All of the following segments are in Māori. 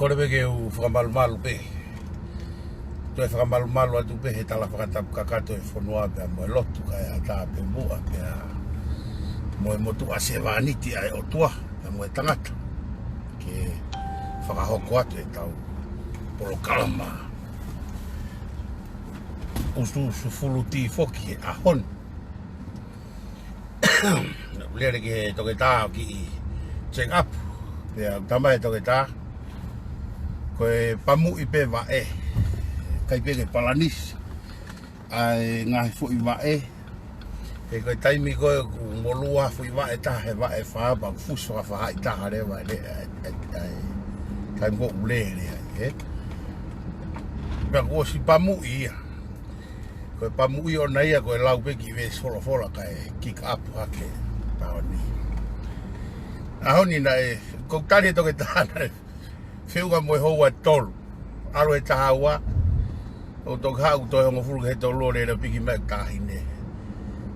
korebe ke u whakamalu pe. Toi whakamalu atu pe he tala whakatapu kakato e fonua pe a moe lotu kai a tā pe mua pe a moe motu a sewaniti ai Otua pe a moe tangata. Ke whakahoko atu e tau polo kalama. Usu fuluti foki e ahon. Lere ke toke tā ki check up. Pe a tama e toke tā. Koe pamu i pe wa e. Kai pege palanis. Ai ngaahi fui wa e. E koe taimi koe molua fui wa e taha he wa e wha pa fuso a wha i taha rewa e taimi ko ule e. Pea koe si pamu i ia. Koe pamu i o na ia koe lau peki we fola kai kick up hake. Tamani. Ahoni na e koutari toke tāna e. Whiunga moe hou a tolu. Aro e taha ua. O toka hau toi hongo furu he tolu ore na piki mai kahi ne.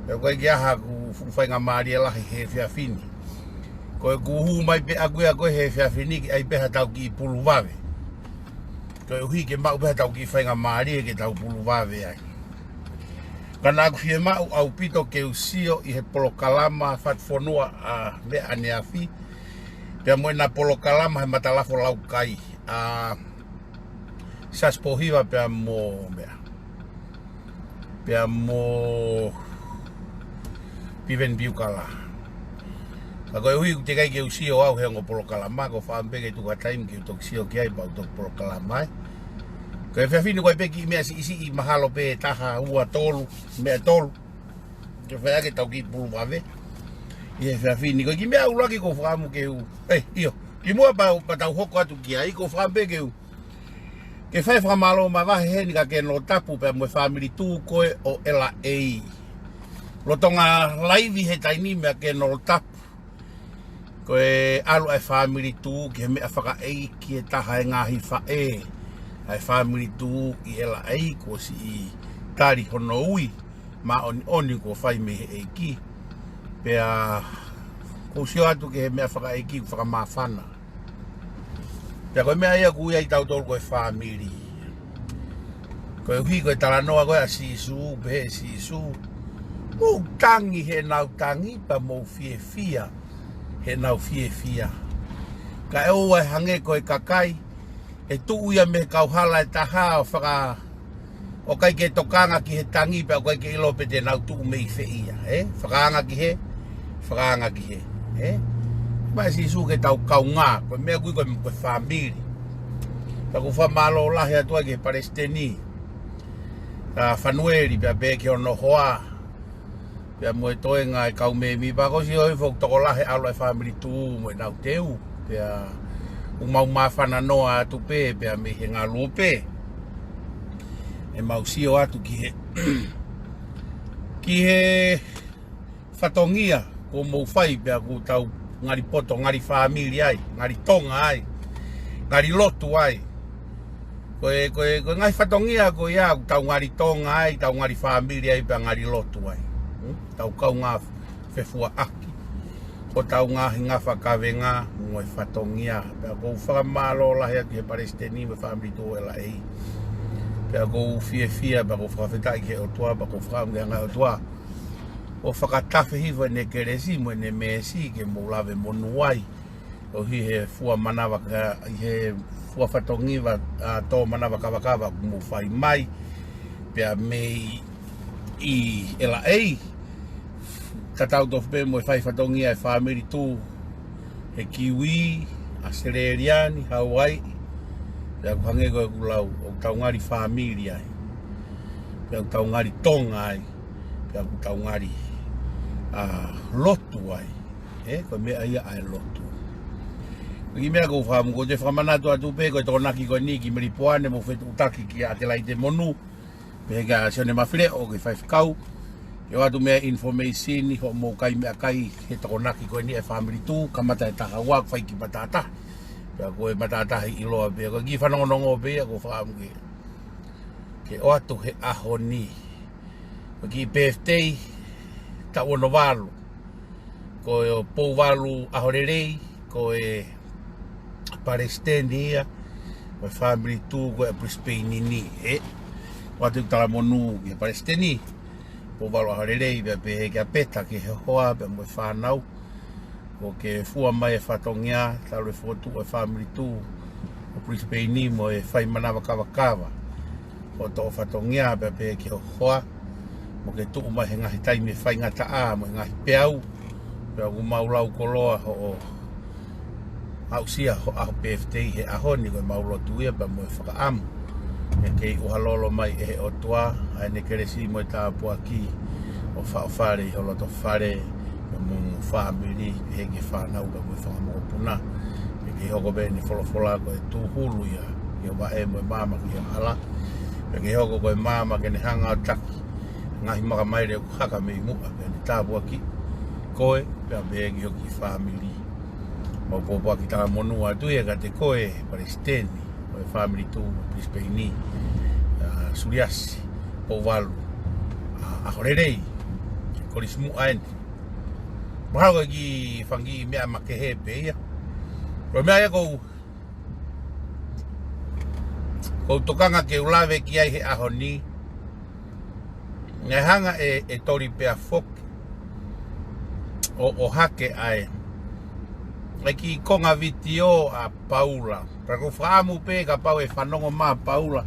E koe ki aha ku whainga maari e lahi he whiawhini. Koe ku huu mai pe aguea koe he whiawhini ki ai peha tau ki pulu wawe. Koe uhi ke mau peha tau ki whainga maari e ke tau pulu wawe ai. Kana aku fie mau au pito ke usio i he polo kalama fat fonua a me ane afi. Pea moe na polo kalama he matalafo lau kai. Saspohiva pea mo mea. Pea mo piven biukala. Ako e hui te kai ke usio au he ngo polo kalama ko whaambeke tuka taim ki utok sio ki ai pau tok polo kalama. Ko e whiawhini koe peki mea si isi i mahalo pe taha ua tolu, mea tolu. Ke whaake tau ki pulu wawe. I e whiawhini koe ki mea ulaki ko whaamu ke u. Iyo, ki mua pa tau hoko atu ki ai ko whaampe ke u. Ke whai whamalo ma wahe he ni ka ke no tapu pe moe family tū koe o LA. Lotonga laivi he taini mea ke no tapu. Koe alu ai family tū ki he mea faka'e ki e taha e ngaahi fa'e. Ai family tu i LA ko si i tari hono ui ma oni ko fai me e ki pea ko sio atu ke me faka e ki faka mafana pea ko me ai ku ia totonu ko family ko hui ko tala no ko si su be si su mo tangi he nau tangi pa mo fia he nau fia ka e o hange ko e kakai e tuu ia me kauhala e taha o whaka o kai ke tokanga ki he tangi pe o kai ke ilo pe te nau tuu me i whiia, whakaanga ki he, mai si su ke tau kaunga, koe mea kui koe koe whamiri. Taku whamalo lahi atua ke Palestini, whanueri pia pe ke ono hoa, pia moe toenga e kau me mi, pa kosi hoi fok toko lahi alo e whamiri tuu moe nau teu, pia mau mawhana noa atu pe pea me he ngā lupe e mau sio atu ki he whatongia ko mau whai pea ku tau ngari poto, ngari whamiri ai, ngari tonga ai, ngari lotu ai koe ngai whatongia ko ia tau ngari tonga ai, tau ngari whamiri ai pea ngari lotu ai tau kau ngā whewhua aki ko tau ngaahi ngā whakawenga ngoe whatongia. Pea kou whakamalo lahi atu he Palestini me whamiri tō LA. Pea kou fia pea kou whakawhetai ke Otua, pea kou whakaunga Otua. O whakatafe hiwa ne keresi mo ne mesi ke moulawe monuai. O hi he fua manawa he fua whatongiwa tō manawa kawakawa kumu whai mai. Pea mei i LA. Tatau tofe mo fai fatongia e family tu he kiwi, australiani, Hawaii. Pea kuhange koe kulau o taungari family ai. Pea taungari tonga ai. Pea taungari lotu ai. Koe mea ia ai lotu. Ki mea kou whamu ko te whamanatu atu pe koe tonaki koe ni ki meripoane mo whetu utaki ki a te lai te monu. Pea ka sione mawhire o ke whai whakau. Yo atu mea information ho mo kai mea kai he takonaki koe ni e family tu kamata e taha wak whai ki matata. Pea koe matata he iloa pea koe ki whanongonongo pea ko whaamu ke o atu he aho ni. Koe ki birthday ta ono walu. Koe o pou walu aho rerei koe Palestini koe family tu koe Brisbane ni watu tala monu ke Palestini po valo harelei pe ke peta ke hoa pe mo whanau o ke fua mai fatongia talo fotu e family tu o Brisbane mo e fai manawa kawa o to fatongia pe ke hoa mo ke tu mai ngahi tai me fai ngata a mo ngahi peau pe o maulau koloa o au sia ho a PFT he ahoni ko maulo tu e pa mo faka'am e ke uhalolo mai e Otua ai ne keresi mo ta po aki o fa'ofare o loto fare mo family he ke whanau ka mo whamo puna e ke hoko bene folofola ko e tu hulu ia i o wae mo mama ki o hala e ke hoko ko e mama ke ne hanga o taki ngahi maka maire o haka me i mua ke ne ta po aki koe pe a be ki hoki family o popo ki tala monua tu e ka te koe Palestini o e family tu Brisbane suriasi po valu a horerei korismu aen mahalo ki fangi mea kehe pe ia o mea ia kou tokanga ke ulave ki ai he ahoni hanga e tori pea fok o hake ai ki konga vitio a Paula. Pra ko whaamu pe ka pau e whanongo mā Paula.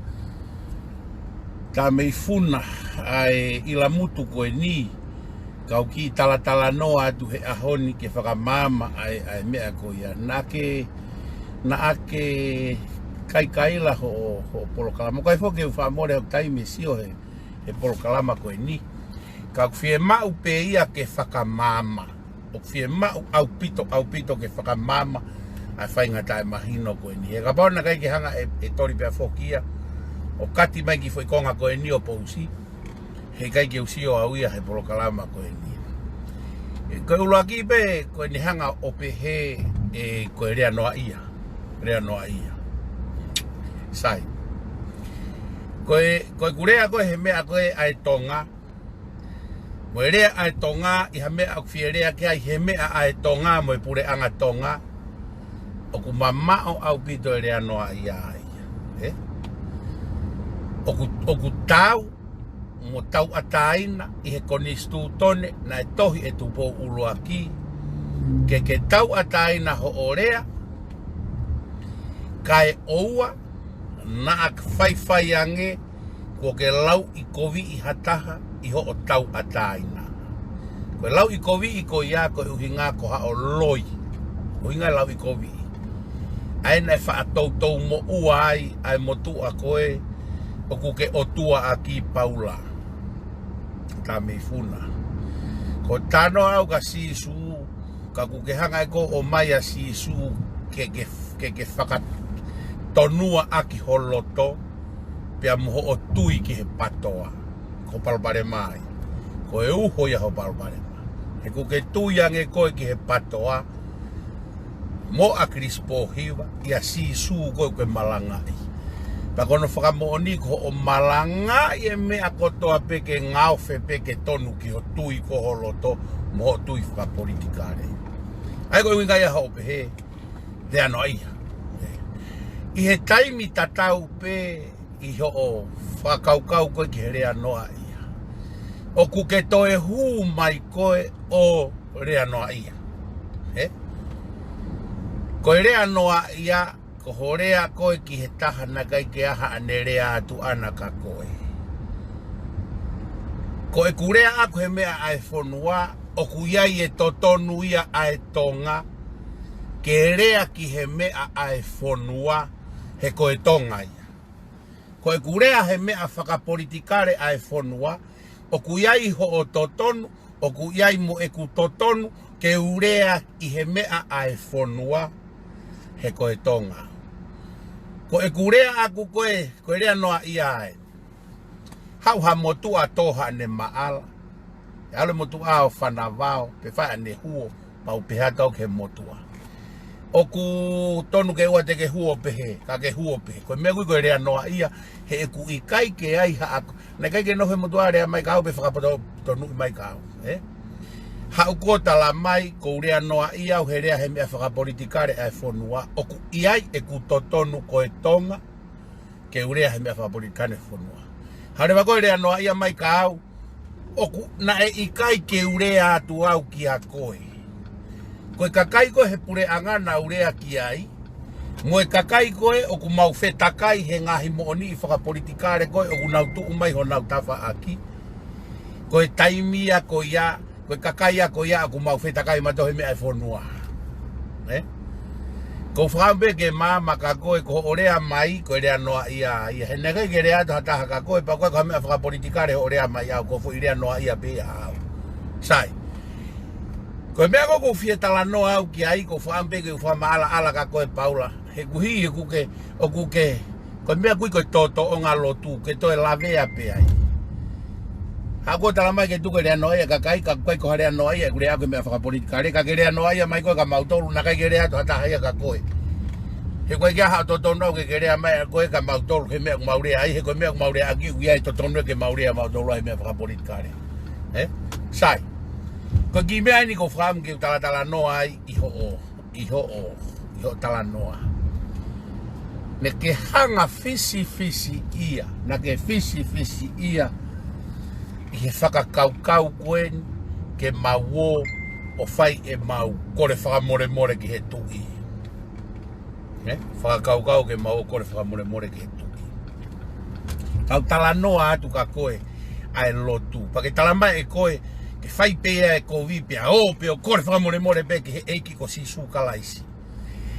Ka mei funa ai ila mutu koe ni. Kau ki tala noa atu he ahoni ke whakamama ai mea ko ia. Na ake kaila ho polokalama. Kai whoke u whaamore au taime sio he polokalama koe ni. Kau whie mau pe ia ke whakamama. O fie ma'u au pito ke whakamama ai whainga tae mahino koe ni. E ka pauna kai ke hanga e tori pia whokia o kati mai ki whoikonga koe ni o pousi he kai ke usio au ia he polokalama koe ni. E koe uloa ki pe koe ni hanga o pehe e koe rea noa ia sai koe kurea koe he mea koe ai Tonga mo rea ai Tonga i ha mea au fierea ke ai he mea ai Tonga mo pure anga Tonga o ku mamao au pito rea noa ia o ku tau mo tau ataina i he konistu tone na e tohi e tupo ulo aki ke tau ataina ho orea kai oua na ak fai ange ko ke lau i kovi i hataha i ho o tau ataina. Koe lau i kovi i ko ia ko uhinga ko ha o loi. Uhinga lau i kovi. Aena e whaatou mo uai ai motu a koe o kuke Otua aki Paula. Ka mei funa. Ko tano au ka sisu ka kuke hanga e ko omai a sisu ke fakatokanga'i aki holoto pia moho o tui ki he patoa. Ko palpare mai. Ko e uho ia ho palpare mai. He kuke tui ange koe ki he patoa. Mo a krispo hiwa. Ia si su koe koe malangai. Pa kono whakamooni ko o malangai e mea kotoa peke ngaufe peke tonu ki ho tui ko holoto. Mo ho tui whakapolitikare. Ai koe winga ia ho pehe. Te ano ia. I he taimi tatau pe i ho o whakaukau koe ki he rea noa ia. O kuke toe hū mai koe o rea noa ia. Koe rea noa ia, ko ho rea koe ki he taha na kai ke aha ane rea atu ana ka koe. Koe kurea aku he mea ai fonua, o ku iai e totonu ia ai Tonga, ke rea ki he mea ai fonua, he koe Tonga ia. Koe kurea he mea whakapolitikare ai fonua, o ku iai ho o totonu, o ku iai mo e ku totonu, ke urea i he mea ai fonua, he koe Tonga. Koe kurea aku koe rea noa ia ai. Hau ha motua toha ne maala. E ale motua o whanawao, pe whai ane huo, pau pehatau ke motua. O ku tonu ke ua te ke huo pehe, ka ke huo pehe. Koe mea koe rea noa ia, he e ku i kai ke ai ha aku. Na kai ke nohe motua rea mai kau pe whakapato tonu mai kau. Hauko tala mai ko rea noa ia o herea he mea whakapolitikare ai fonua. Oku iai e ku totonu ko e Tonga ke urea he mea whakapolitikare fonua. Harewa koe rea noa ia mai ka au. Oku na e ikai ke urea atu au ki a koe. Koe kakai koe he pure angana urea ki ai. Moe kakai koe oku mau takai he ngaahi mooni I whakapolitikare koe oku nau tu umai ho nau tafa aki. Koe taimia ko ia. Koe kakai a ko ia aku mau takai mato he mea e fonua. Ko whakambe ke mama ka koe ko orea mai ko rea noa ia. He neke ke rea to hataha ka koe pa koe ka mea whakapolitikare orea mai au ko fu irea noa ia pe au. Sai. Koe mea ko fie tala noa au ki ai ko whakambe ke whama ala ka koe paula. He kuhi he kuke o kuke. Koe mea kui koe toto o ngā lotu ke toe lavea pe ai. Hako tala mai ke tuko rea noa ia kakai ka koe ko rea noa ia kurea koe mea whakapolitikare ka ke rea noa ia mai koe ka mautolu na kai ke rea to hataha ia ka koe. He koe kia haa totonu au ke rea mai koe ka mautolu he mea kumaurea ai he koe mea kumaurea aki uia totonu ke maurea mautolu he mea whakapolitikare. Sai. Ko ki mea ni ko wham ke tala noa ai iho tala noa. Ne ke hanga fisi ia na ke fisi ia I he whakakaukau koen ke mawo ofa'i e mau kore whakamore ki he tuki. Whakakaukau ke mawo kore whakamore ki he tuki. Kau tala noa atu ka koe ai lotu. Pake tala mai e koe ke whai pea e ko vipea o peo kore whakamore pe ki he eiki ko sisu kalaisi.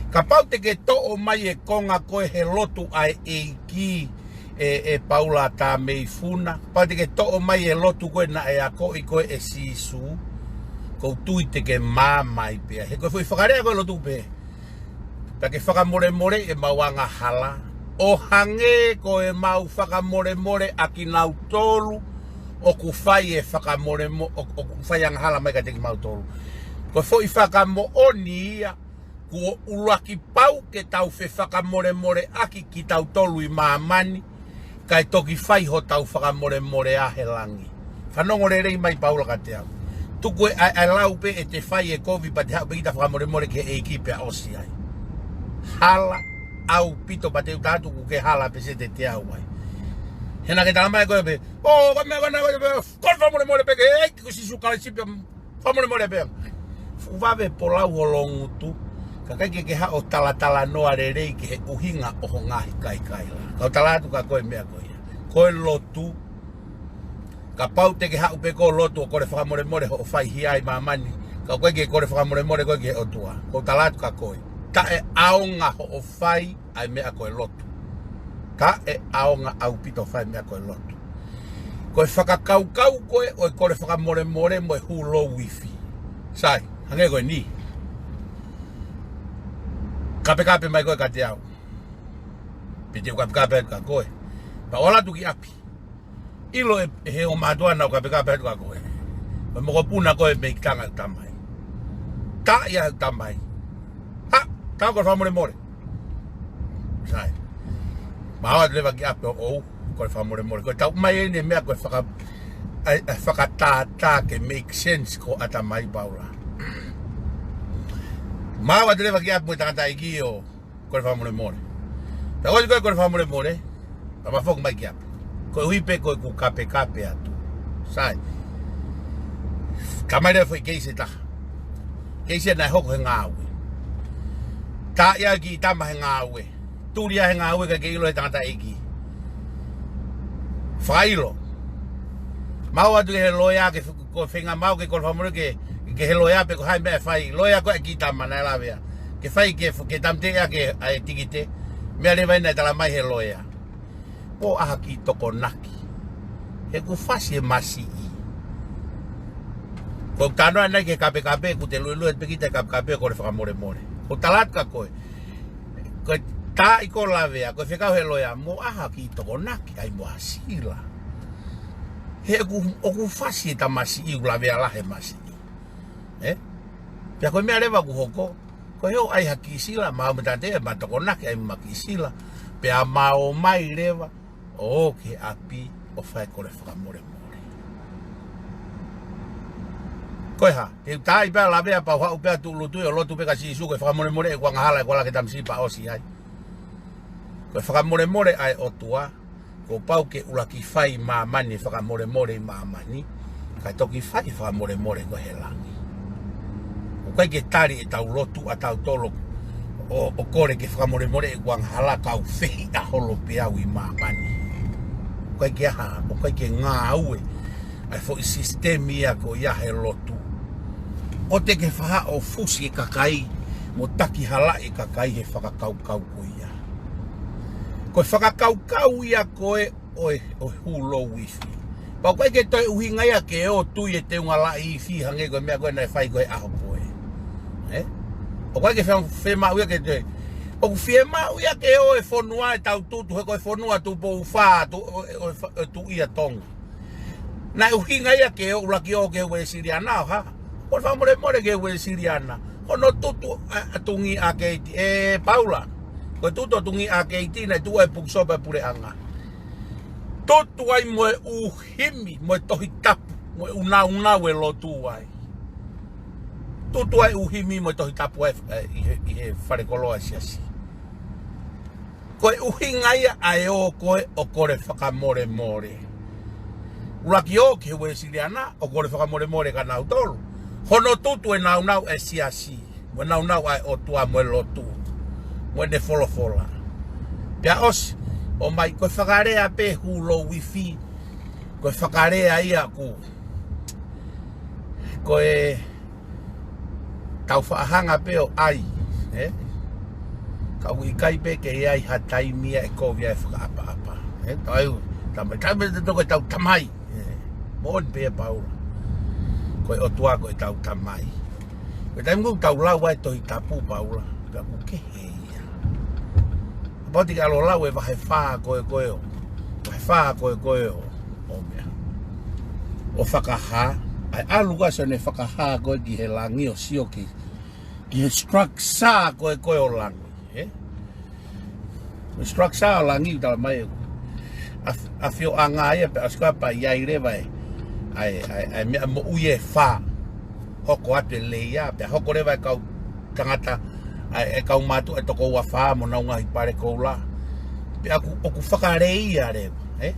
Ka pau te ke to'o mai e konga koe he lotu ai eiki e paula ta mei funa pa te ke to'o mai e lotu koe na e ako I koe e sisu ko tui te ke mamai pia he koe fui whakarea koe lotu pe ta ke whakamore e mawanga hala o hange koe mau whakamore a kitautolu o ku whai e whakamore o ku whai anga hala mai ka te ki mautolu koe fui whakamo oni ia ko ulaki pau ke tau fe whakamore a ki kitautolu I mamani kai toki whai hotau whakamore a he langi. Whanongo rei mai paula ka te au. Tuku ai lau pe e te whai e kovi pa te hau pe kita whakamore ke e kipe a osi ai. Hala au pito pa te utatu ku ke hala pe se te au ai. Hena ke tala mai koe pe, ka mea kona koe pe, kor whakamore pe ke eiki ku sisu kalisipi whakamore pe. Fuwawe polau holongu tu, ka kai ke hao tala noa rei ke he uhinga o ngaahi kai la. Kau tala atu ka koe mea koe. Koe lotu. Ka pau te ke hau pe ko lotu o kore whakamore ho ofa'i hiai mamani. Ka koe ke kore whakamore koe ke he Otua. Kau tala atu ka koe. Ta e aonga ho ofa'i ai mea koe lotu. Ta e aonga au pito ofa'i mea koe lotu. Koe whakakaukau koe o kore whakamore mo e hulo wifi. Sai, hange koe ni. Kape mai koe ka te au. Pete kape ka koe. Pa ola tuki api. Ilo e he o matua nau kape ka koe. Pa moko puna koe me kitanga tamai. Ta ia tamai. Ha, ta koe whamore. Sai. Mawa leva ki api o koe whamore. Koe tau mai ene mea koe whakatata ke make sense ko atamai paula. Mawa te leva ki apu e tangata iki o kore whamore. Ta koe kore whamore, ta mawhoku mai ki apu. Koe huipe koe ku kape atu. Sai. Ka mai rea fwoi keise taha. Keise nai hoko he ngāwe. Ta ia ki tama he ngāwe. Turia he ngāwe ka ke ilo he tangata iki. Whailo. Mau atu he loia ke whenga mau ke kore whamore ke he loia pe ko hai mea whai. Loia koe ki tama nai lawea. Ke whai ke tamtea ke ai tikite. Mea rewa ina tala mai he loia. O aha ki toko naki. He ku whasi e masi I. Ko tanoa nai ke kape ku te luelu e pekita kape kore whakamore. Ko talat ka koe. Ko ta I ko lawea. Ko whekau he loia. Mo aha ki toko naki. Ai mo asila. He o ku whasi e ta masi I. Lawea lahe masi I. Pia koe mea rewa ku hoko. Ko heo ai haki sila, mau metate e matoko naki ai maki sila. Pea mao mai rewa, o ke api o whai kore whakamore. Koeha, te tai pea la vea pa hau pea tu lutu o lotu pe kasi su ko whakamore more e kwa ngahala e kwa la ke tamsipa osi ai. Ko whakamore more ai Otua, ko pau ke ulaki whai mamani whakamore more mamani, kai toki whai whakamore more ko he langi. O kai ke tari e tau lotu a tau tolo o kore ke whakamore more e kwa ngahala kau whihi a holo pe au I mamani. O kai ke aha, o kai ke ngā aue, ai fo I sistemi a ko ia he lotu. O te ke whaha o fusi e kakai, mo taki hala'i kakai he whakakaukau ko ia. Koe whakakaukau ia koe o hulo wifi. Pau koe ke toi uhinga ia ke o tui e te unga la'i I fi hange koe mea koe nai whai koe aho koe. O koe ke whemau ia ke toi. O ku whemau ia ke o e fonua e tau tutu he koe fonua tu po uwha tu ia Tonga. Nai uhinga ia ke o ulaki o ke ue Siriana ha. Ko whamore more ke ue Siriana. Hono tutu tungi a keiti. Paula. Ko tutu tungi a keiti na tu e puksopa pure hanga. Tutu ai mo e uhimi, mo e tohi tapu, mo e unau e lotu ai. Tutu ai uhimi mo e tohi tapu I he wharekoloa siasi. Ko e uhinga ia ai o koe o kore whakamore more. Uraki o ke ue Siriana o kore whakamore more ka nau tolu. Hono tutu e nau e siasi. Mo nau ai Otua mo e lotu. Mo e ne folofola. Pia osi, omai koe whakarea pe hulo wifi. Koe whakarea ia ku. Koe tau whaahanga pe o ai. Kau I kai pe ke ai hatai mia e kovia e whakaapa. Tau tamai te toko tau tamai. Mon pe paula. Koe Otua koe tau tamai. Koe taimu tau lau ai tohi tapu paula. Pea ku kehe ia. Poti ka alo lau e wahe whaa koe o. Wahe whaa koe o. O mea. O Fakahā. Ai alu kasa ne Fakahā koe ki he langi o sio ki. Ki he structure koe o langi. Structure o langi tala mai. A fio a ngaahi pe askoa pa iai leva e. Ai mea mo uie whaa. Hoko atu e leia, pe hoko rewa e kau tangata, e kau matu e toko ua whaa mo nau ngahi pare kou la. Pe oku whakareia rewa,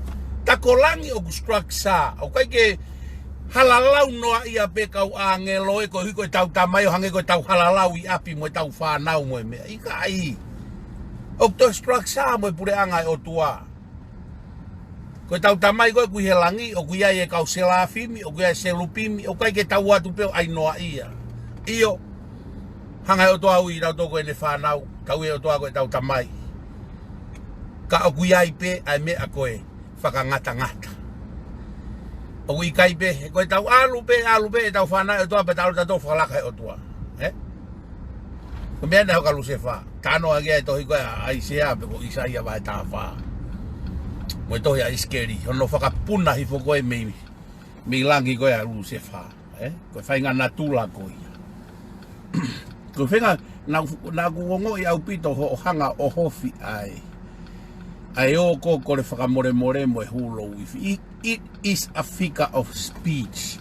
Tako langi oku structure, o kai ke halalau noa ia pe kau angelo e ko hiko e tau tamai o hange ko e tau halalau I api mo e tau whanau mo e mea. Ika ai. Oku to structure mo e pure anga e Otua. Ko tau tamai koe kui he langi, o kui ai e kau selafimi, o kui ai selupimi, o kai ke tau atu peo ai noa ia. Iyo, hanga e Otua ui tau toko e ne whanau, tau e Otua koe tau tamai. Ka o kui ai pe, ai mea koe, whakangata. O kui kai pe, koe tau alu pe, e tau whanau, Otua pe tau tato whakalaka e Otua. Ko mea neho kalu se wha, tano agia e tohi koe ai sea, pe ko isa ia vai tā wha. Mo tohi a iskeri, hono whakapuna hi whoko e mi langi koe a ru se wha. Koe whainga na tula koe. Koe whenga, na kuongo I au pito ho hanga o hofi ai. Ai o ko kore whakamore mo e hulo wifi. It is a figure of speech.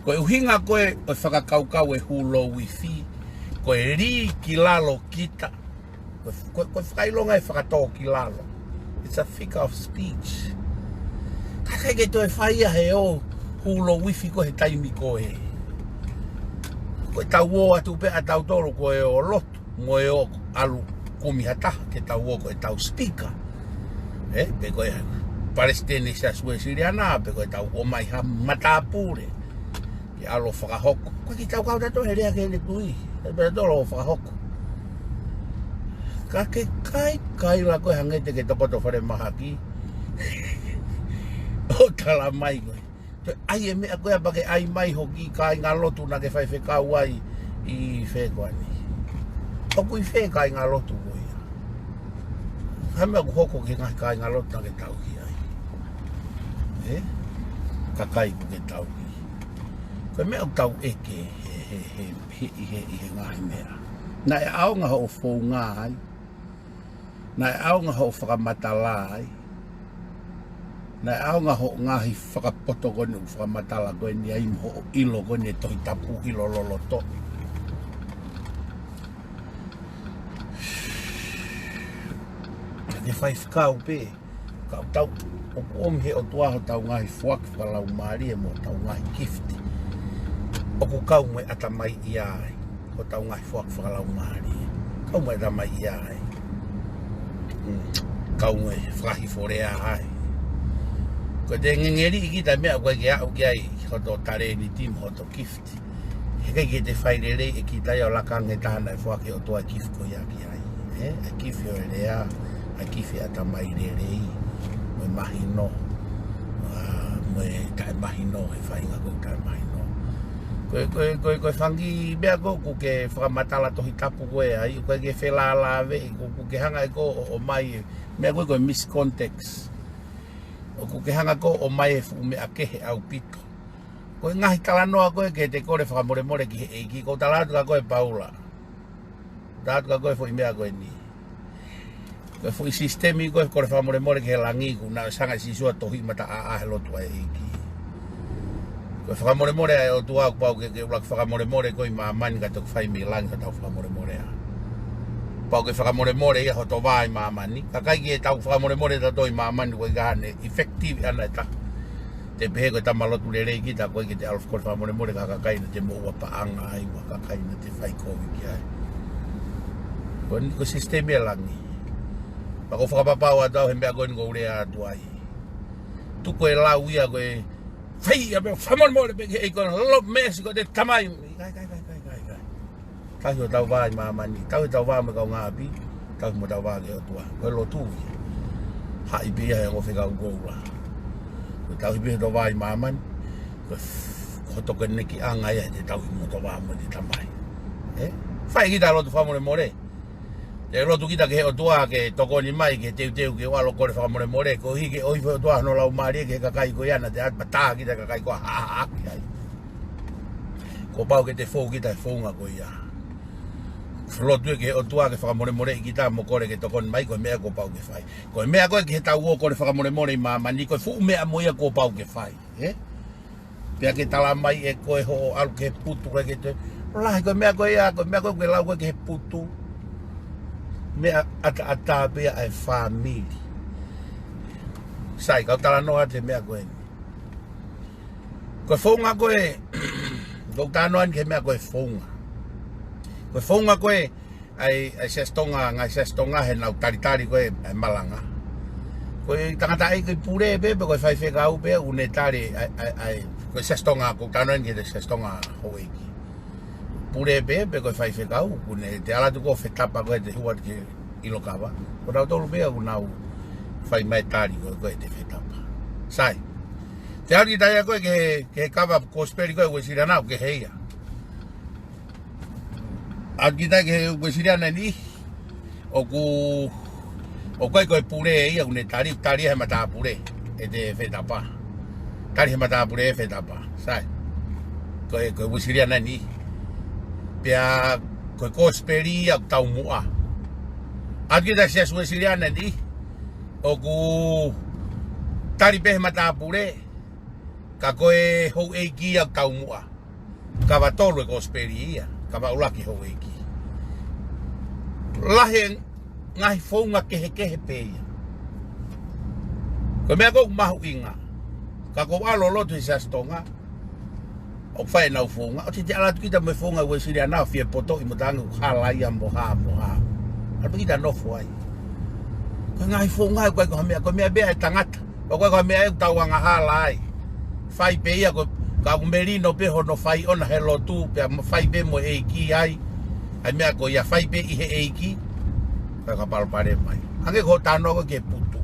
Koe uhinga koe o whakakaukau e hulo wifi. Koe ri ki lalo kita. Koe whakailonga e whakatō ki lalo. It's a figure of speech. Kakai ke toi whaia he o hulo wifi ko he taimi ko he. Koe tau o atu pe a tau toro ko e o lotu. Mo e o alu kumihataha ke tau o ko e tau speaker. Pe koe Palestine sa sue Siriana, pe koe tau omai ha matapure. Ke alo whakahoko. Koe ki tau kau tato he rea ke ele tui. Pe tolo o whakahoko. Ka ke kai la koe hangete ke topoto whare mahaki. O tala mai koe. Ai e mea koe apake ai mai hoki kai ngā lotu na ke whai whekau ai I whekoani. O kui whekai ngā lotu koe. Hame aku hoko ke kai ngā lotu na ke tau ki ai. Ka kai ku ke tau ki. Koe mea tau eke he ngāhi mea. Na e au ngā ho fō ngāhi. Na e au ngā ho whakamatala ai. Na aonga ho ngaahi whakapoto kone u whakamatala koe ni aim ho ilo kone tohi tapu ilo loloto. Ke whai whakau pe, kau tau, o he Otua hotau ngaahi whakalau maari e mo tau ngaahi kifti. Oku kau mai atamai iai, hotau ngaahi whakalau maari. Kau mai atamai iai. Kau mai whahi forea hai. Ko te ngengeri i kita mea koe ke au ki ai hoto tare ni tim hoto kifti. He kai ke te whairere e ki tai o lakange tāna e whake o toa kif ko ia ki ai. A kifi o rea, a kifi a tamai rerei, moe mahi no. Moe tae mahi no, he whainga kou tae mahi no. Koe whangi mea ko ke whakamatala tohi tapu koe ai, koe ke whela lawe, ko ke hanga e ko o mai, mea koe miscontext. O ku ke hanga ko o mai e fu me a kehe au pito. Koe ngahi tala noa koe ke te kore whakamore ki he eiki. Ko talatu ka koe paula. Talatu ka koe fu i mea koe ni. Koe fu i sistemi koe kore whakamore ki he langi ku na sanga sisua tohi mata a he lotu a eiki. Koe whakamore a Otua ku pau ke ulak whakamore koe i maamani ka toku whai mi langi ka tau whakamore a. Pau ke whakamore ia hoto wā i maamani. Ka kai ki e tau whakamore tato i maamani koe gane effective ana e ta. Te pehe koe tamalotu le rei kita koe ki te alf kore whakamore ka kakai na te moua paanga ai wa kakai na te faikehe ki ai. Koe sistemi e langi. Pako whakapapau atau he mea koe ni ko urea atu ai. Tuko e lau ia koe whai a mea whakamore peke e koe lop mesi koe te tamai. Tahi o tau wā i maamani, tau tau wā me kau ngāpi, tau mo tau wā ke Otua. Koe lo tūki, hai pia he ngofi kau koura. Koe tau hipi he tau wā i maamani, koe hotoke neki anga ia te tau mo tau wā mo te tamai. Whai kita lotu whamore. Te lotu kita ke he Otua ke tokoni mai ke teu ke walo kore whamore. Ko hi ke ohi he Otua no lau maari ke kakai ko iana te atpa tā kita kakai ko ha. Ko pau ke te fōu kita he fōunga ko ia. Lotu ke Otua ke whakamore i kita mo kore ke tokon mai koe mea ko pau ke whai. Koe mea koe ke he tau o kore whakamore i maamani koe fu mea moia ko pau ke whai. Pea ke tala mai e koe ho alu ke putu ke te. Lahi koe mea koe ia, koe mea koe lau koe ke he putu. Mea ata pea e whamiri. Sai, kau tala noa te mea koe. Koe whaunga koe, kau tānoan ke mea koe whaunga. Koe whaunga koe ai sestonga, ngai sestonga he nau taritari koe ai malanga. Koe tangata ai koe pure pepe koe whai whekau pe une tari ai koe sestonga, koe tanoen ke te sestonga hoiki. Pure pepe koe whai whekau, kune te alatu koe whetapa koe te huat ke ilonga. Koe tau tolu pea unau whai mai tari koe te whetapa. Sai, te hari taia koe ke kawa kosperi koe siranau ke heia. At kita ke wesiriana ni o koe pure ia une tari he mata pure e te whetapa. Tari he mata pure e whetapa. Sai. Koe wesiriana ni. Pea koe kosperi au tau mua. At kita sias wesiriana ni o tari pe he mata pure ka koe hou eiki au tau mua. Kitautolu e kosperi ia. Kama ulaki ho eiki. Lahe ngahi fonua kehe peia. Ko mea kou mahu inga. Ka kou alo lotu i sastonga. O whae nau fonua. O te alatu kita me fonua ue siri anau fie poto i mutangu hala'i moha. Alpa kita nofu ai. Ko ngahi fonua koe ko mea bea e tangata. Ko koe mea e tauanga hala'i. Whai peia ko ka merino pe hono whai ona he lotu pe whai pe mo eiki ai. Ai mea ko ia whai pe i he eiki. Ka palpare mai. Ange ko tano ko ke putu.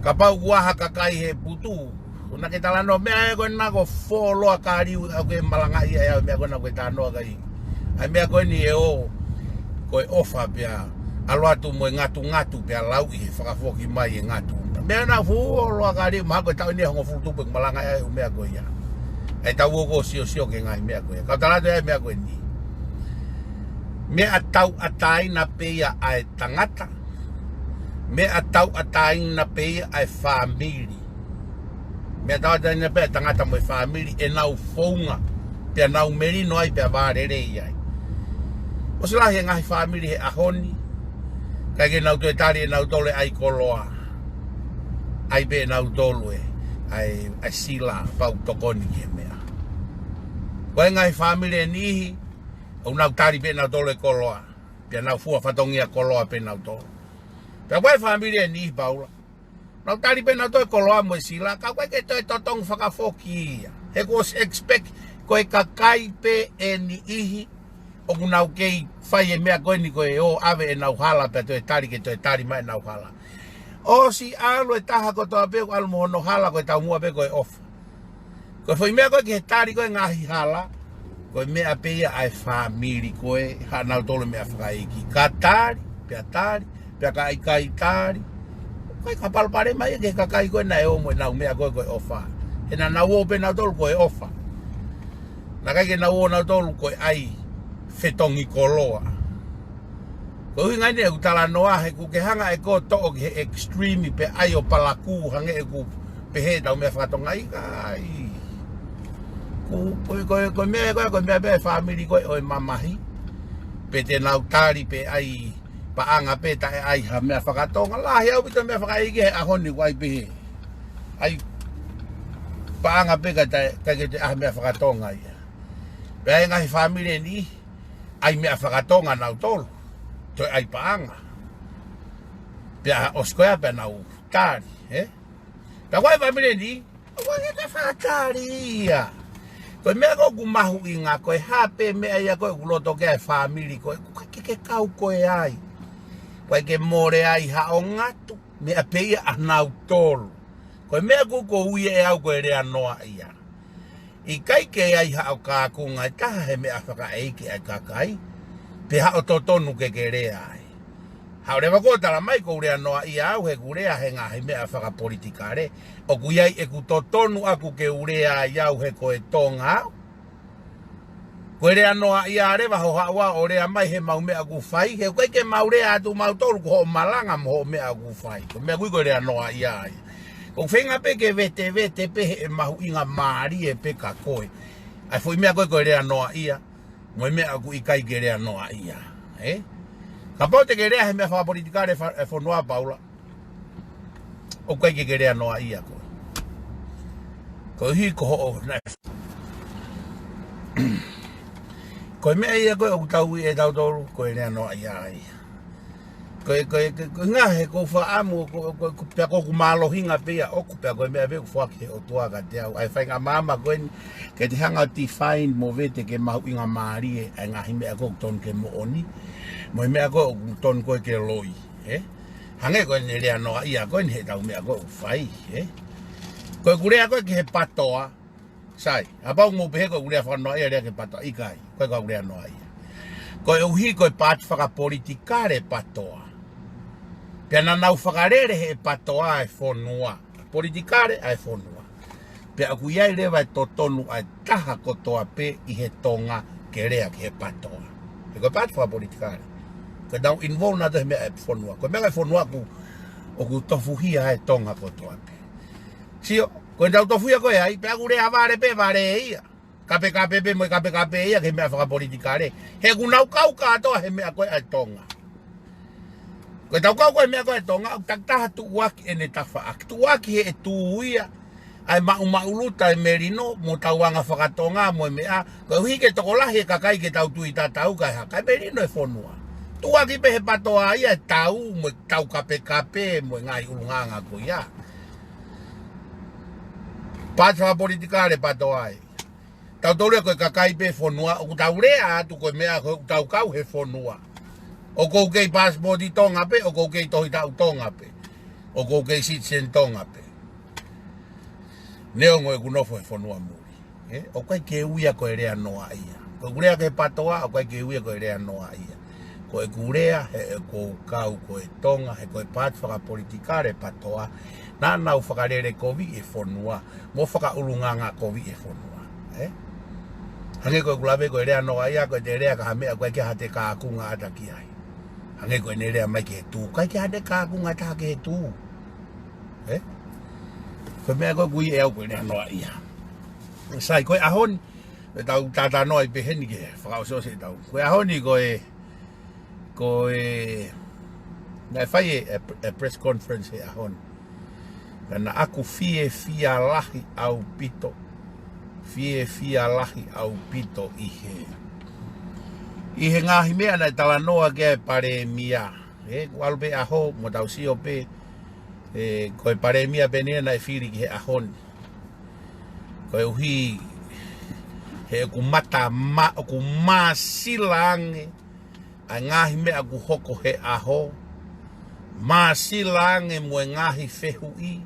Ka pau guaha kakai he putu. Una ke talano mea ko na ko foloa kariu ke malangai ai mea ko na ko tano kai. Ai mea ko ni e o ko ofa pe aloatu mo ngatu pe lau i whakafoki mai e ngatu. Mea na foloa kariu ma ko tau ni hongo futu pe malangai ai mea ko ia. Ai tau ko sio ke ngai mea ko ia. Ka talado ai mea ko ni. Mea tau atai na peia ai tangata. Me atau ataing na pe ai family. Me atau ataing na pe tangata mo family enau fonga. Pe nau meri no ai pe varere ai. O sila he ngaahi family he ahoni. Kai ke nau tuetari nau tole ai koloa. Ai be nau tolu ai sila pau tokoni ke mea. Koe ngaahi family nihi. O nau tari pe nau tole koloa. Pe nau fua fatongia koloa pe nau tole. Pe koe family nihi paula. Nau tari pe nau tole koloa mo sila. Ka koe ke toi totong whakafoki. He ko expect koe kakai pe ni ihi. O kunau kei whai mea koe ni koe o ave enau hala pe toi tari ke toi tari mai enau hala. O si alu taha ko toa pe ko alu mohono hala koe tau mua pe koe ofa. Koe whai mea koe ke tari koe ngaahi hala. Koe mea pe ia ai family koe hanau tolu mea whakaiki. Ka tari, pea kai tari. Koe ka palpare mai ke kakai koe na e omo enau mea koe koe ofa. E na nau o pe nau tolu koe ofa. Na kai ke nau o nau tolu koe ai fetongi koloa. Ko hinga ni ku tala noa he ku ke hanga e ko to ke extreme pe ai o palaku hanga e ku pe he tau me fakatokanga'i kai. Ko me be family ko o mamahi. Pe te nau tari pe ai paanga pe ta ai ha me fakatonga la he au pito me fakai ke ahoni wai pe he. Ai paanga pe ka ke te ah me fakatonga ia. Pe ai ngai family ni ai mea whakatonga nau tolu. Toi ai paanga. Pea oskoea pea nau tari. Pea koe family ni. Koe ke whakatari ia. Koe mea koe kumahu inga. Koe hape mea ia koe kuloto ke ai family. Koe ke kau koe ai. Koe ke more ai hao ngatu. Mea peia a nau tolu. Koe mea kuko uie e au koe rea noa ia. I kai ke ai hao kākunga, taha he mea whakaeike ai kakai, pe hao totonu ke rea ai. Hao rewa ko tala mai ko rea noa ia au he kurea he ngaahi mea whakapolitikare, o kuiai e ku totonu aku ke urea ai au he koe Tonga au. Koe rea noa ia rewa ho hawa o rea mai he mau mea ku whai, he koe ke mau rea atu mau tolu ko ho malanga mo ho mea ku whai, ko mea kui koe rea noa ia ai. Kung whenga pe ke vete pe he mahu inga maari e pe ka koe. Ai fui mea koe koe rea noa ia. Moi mea ku ikai ke rea noa ia. Ka pau te ke rea he mea whakapolitikare e fonua paula. O kai ke rea noa ia koe. Koe hi ko ho na. Koe mea ia koe o kutau e tautolu koe rea noa ia ai. Koe ngaahi ko whaamu pia ko kumalohinga pia oku pia koe mea veku whake Otua ka te au. Ai whainga mama koe ke te hanga define mo vete ke mahu inga maari e ai ngaahi mea koe ton ke mo oni. Moi mea koe ton koe ke loi. Hange koe ne rea noa ia koe he tau mea koe whai. Koe kurea koe ke he patoa. Sai, apau mo pehe koe kurea whanoa ia rea ke patoa. Ikai, koe koe kurea noa ia. Koe uhi koe pati whakapolitikare patoa. Pea na nau whakarere he patoa ai fonua. Politikare ai fonua. Pea aku iai leva e totonu ai taha kotoa pe i he Tonga ke rea ki he patoa. He koe pati whakapolitikare. Koe nau involve na te mea e fonua. Koe mea e fonua ku o ku tofuhia ai Tonga kotoa pe. Sio, koe nau tofuhia koe ai, pea ku rea vare pe vare e ia. Kape pe mo kape ia ke mea whakapolitikare. He ku nau kau katoa he mea koe ai Tonga. Koe tau kau koe mea koe Tonga, au taktaha tu waki ene tawhaak. Tu waki he e tuuia, ai ma'u luta e merino, mo tau wanga whakatonga mo e mea. Koe uhi ke tokolahi e kakai ke tau tui tatau kai haka, e merino e fonua. Tu waki pe he patoa ia e tau, mo tau kape, mo e ngai ulunganga ko ia. Pātawa politikare patoa ai. Tau tole koe kakai pe fonua, o tau rea atu koe mea koe tau kau he fonua. O kou kei passport i Tonga pe, o kou kei tohi tau Tonga pe. O kou kei citizen Tonga pe. Neo ngoe kunofo e fonua muli. O kai ke uia koe rea noa ia. Koe kurea ke patoa, o kai ke uia koe rea noa ia. Koe kurea he e kou kau koe Tonga, he koe pati whakapolitikare patoa. Nā nau whakarere kovi e fonua. Mo whakaulunganga kovi e fonua. Hange koe kulawe koe rea noa ia, koe te rea ka hamea koe ke hate ka akunga ataki ai. Ange koe nerea mai ke tu. Kai ke hade ka kunga ta ke tu. Koe mea koe kui e au koe nea noa ia. Sai koe ahoni. Tau tata noa i peheni ke whakao se tau. Koe ahoni koe nai whai e press conference e ahoni. Kana aku fia lahi au pito. Fia lahi au pito ihe ngaahi mea nai tala noa ke pare mia. Walpe aho mo tau sio pe. Koe pare mia penea nai whiri ki he ahoni. Koe uhi he ku mata ku masilange. Ai ngaahi mea ku hoko he aho. Masilange mo ngaahi whehui.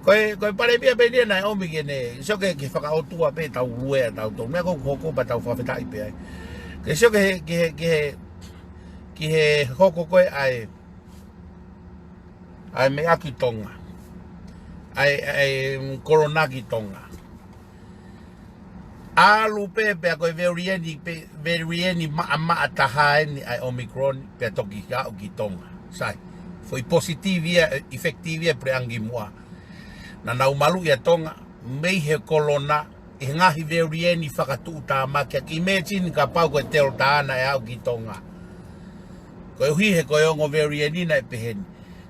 Koe pare mia penea nai omi kene. Soke ke whakaotua pe tau ruea tau tau. Mea kou hoko pa tau whawhetai pe ai. Ke soke ki he hoko koe ai me aki Tonga. Ai koronaki Tonga. Alu pe koe verieni maa tahaeni ai Omicron pe toki ka o ki Tonga. Sai. Foi positivia, effectivia pre angi mua. Na nau malu ia Tonga, mei he kolona, e ngahi verieni fakatu tama kia ki imagine ka pau koe teo taana e au ki Tonga. Koe hui he koe ongo verieni na e peheni.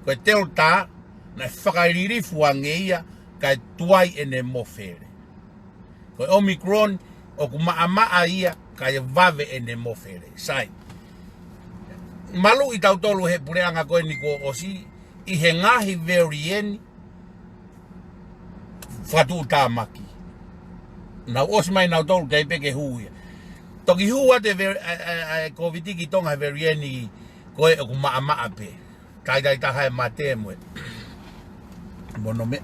Koe teo ta, na whakairirifu angeia, kai tuai ene mofere. Koe Omicron, o ku maa ia, kai vave ene mofere. Sai. Malu i tautolu he pureanga koe ni ko osi, i he ngahi verieni, whatu tamaki. Nau osi mai nau tolu kei peke huia. Toki hua te COVID ki Tonga verieni, koe o ku maa pe. Tai taha e mate mwe. Mono me.